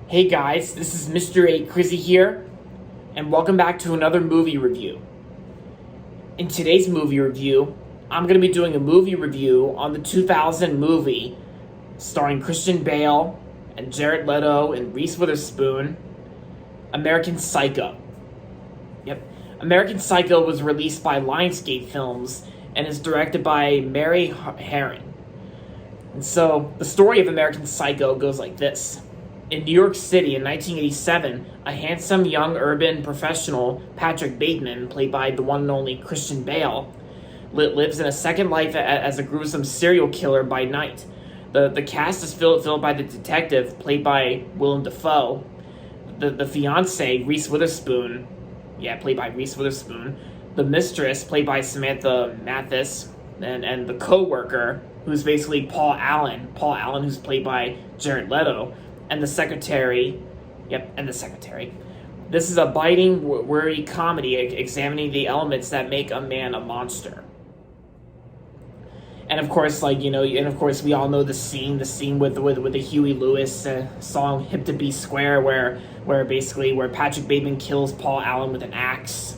Hey guys, this is Mr. A. Crizzy here, and welcome back to another movie review. In today's movie review, I'm going to be doing a movie review on the 2000 movie starring Christian Bale and Jared Leto and Reese Witherspoon, American Psycho. Yep, American Psycho was released by Lionsgate Films and is directed by Mary Herron. And so, the story of American Psycho goes like this. In New York City in 1987, a handsome young urban professional, Patrick Bateman, played by the one and only Christian Bale, lives in a second life as a gruesome serial killer by night. The cast is filled by the detective, played by Willem Dafoe, the fiancée, Reese Witherspoon, played by Reese Witherspoon, the mistress, played by Samantha Mathis, and the co-worker, who's basically Paul Allen, who's played by Jared Leto, and the secretary. This is a biting, wordy comedy examining the elements that make a man a monster. And of course, we all know the scene with the Huey Lewis song "Hip to Be Square," where Patrick Bateman kills Paul Allen with an axe.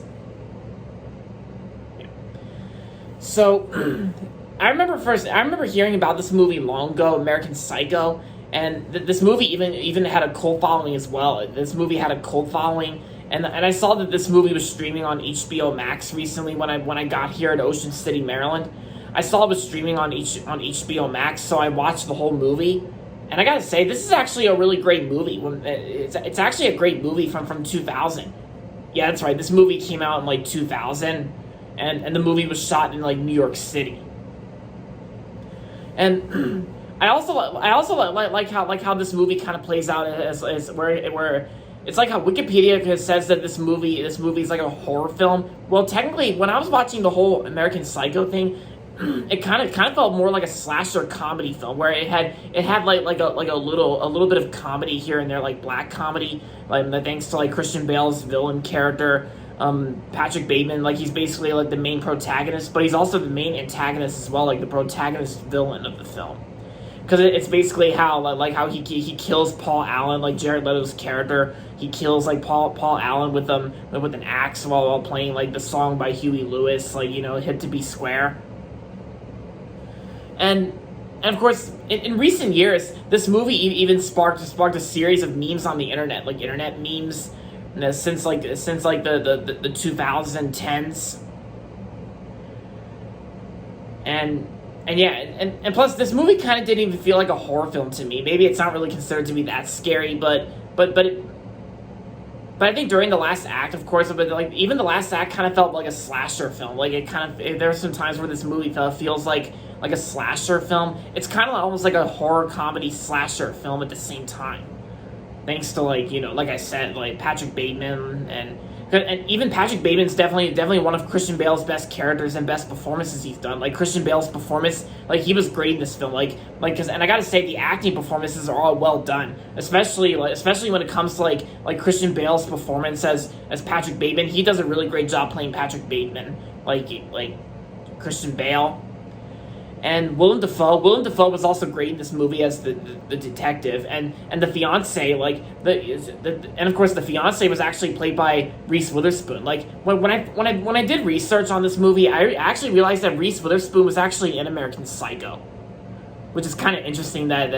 Yeah. So, I remember hearing about this movie long ago, American Psycho. And this movie even had a cult following as well. This movie had a cult following, and I saw that this movie was streaming on HBO Max recently when I got here in Ocean City, Maryland. I saw it was streaming on HBO Max, so I watched the whole movie. And I gotta say, this is actually a really great movie. It's actually a great movie from 2000. Yeah, that's right. This movie came out in 2000, and the movie was shot in New York City. And I also like how this movie kind of plays out as where it's like how Wikipedia says that this movie is like a horror film. Well, technically, when I was watching the whole American Psycho thing, it kind of felt more like a slasher comedy film where it had like a little bit of comedy here and there, like black comedy, thanks to Christian Bale's villain character. Patrick Bateman, he's basically the main protagonist, but he's also the main antagonist as well, the protagonist villain of the film. Because it's basically how he kills Paul Allen, Jared Leto's character. He kills Paul Allen with an axe while playing the song by Huey Lewis, "Hip to Be Square." And of course, in recent years, this movie even sparked a series of memes on the internet, internet memes, since the 2010s. And plus, this movie kind of didn't even feel like a horror film to me. Maybe it's not really considered to be that scary, but I think during the last act, of course, even the last act kind of felt like a slasher film. There are some times where this movie feels like a slasher film. It's kind of almost like a horror comedy slasher film at the same time, thanks to like I said, Patrick Bateman and even Patrick Bateman's definitely one of Christian Bale's best characters and best performances he's done. Christian Bale's performance, he was great in this film. And I gotta say, the acting performances are all well done, especially when it comes to like Christian Bale's performance as Patrick Bateman. He does a really great job playing Patrick Bateman, like Christian Bale. And Willem Dafoe was also great in this movie as the detective, and the fiance, and of course the fiance was actually played by Reese Witherspoon. When I did research on this movie, I actually realized that Reese Witherspoon was actually in American Psycho, which is kind of interesting. That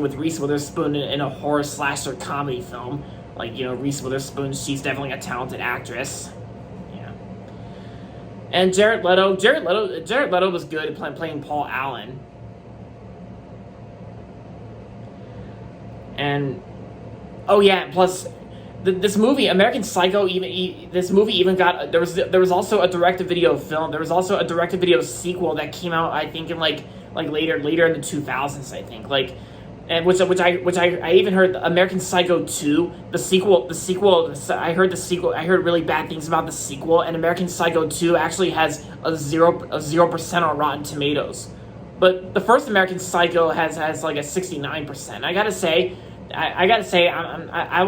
with Reese Witherspoon in a horror slasher comedy film. Reese Witherspoon, she's definitely a talented actress. And Jared Leto was good at playing Paul Allen. And plus this movie, American Psycho, even got there was also a direct-to-video film. There was also a direct-to-video sequel that came out, I think, in later in the 2000s, I think. And which I even heard American Psycho 2, the sequel. I heard really bad things about the sequel, and American Psycho 2 actually has a 0% on Rotten Tomatoes, but the first American Psycho has a 69%. I gotta say, I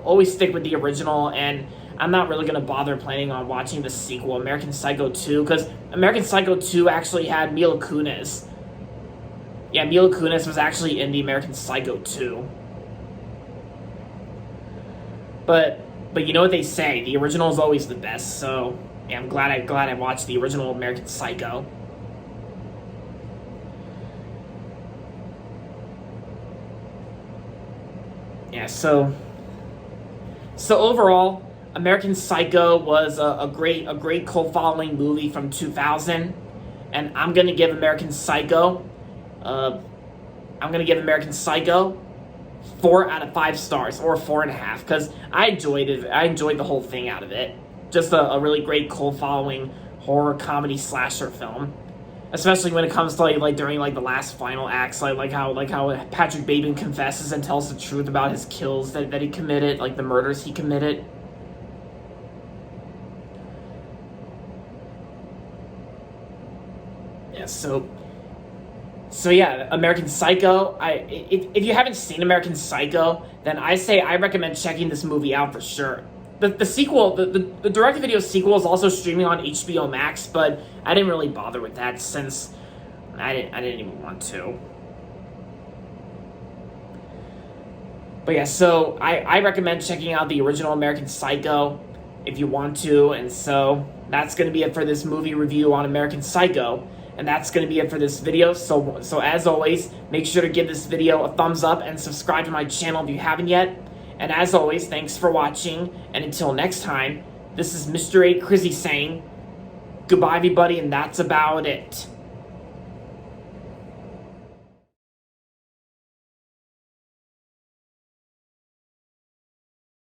always stick with the original, and I'm not really gonna bother planning on watching the sequel, American Psycho 2, because American Psycho 2 actually had Mila Kunis. Yeah, Mila Kunis was actually in the American Psycho 2. But you know what they say, the original is always the best. So yeah, I'm glad I watched the original American Psycho. Yeah, so overall, American Psycho was a great cult following movie from 2000, and I'm gonna give American Psycho, I'm gonna give American Psycho 4 out of 5 stars, or 4.5, because I enjoyed it. I enjoyed the whole thing out of it. Just a really great cult following horror comedy slasher film. Especially when it comes to like during like the last final acts, like how Patrick Bateman confesses and tells the truth about his kills that he committed, like the murders he committed. Yeah, so yeah, American Psycho. If you haven't seen American Psycho, then I recommend checking this movie out for sure. The sequel, the direct-to-video sequel is also streaming on HBO Max, but I didn't really bother with that since I didn't even want to. But yeah, so I recommend checking out the original American Psycho if you want to, and so that's going to be it for this movie review on American Psycho, and that's going to be it for this video. So as always, make sure to give this video a thumbs up and subscribe to my channel if you haven't yet. And as always, thanks for watching, and until next time, this is Mr. A. Crizzy saying goodbye, everybody, and that's about it.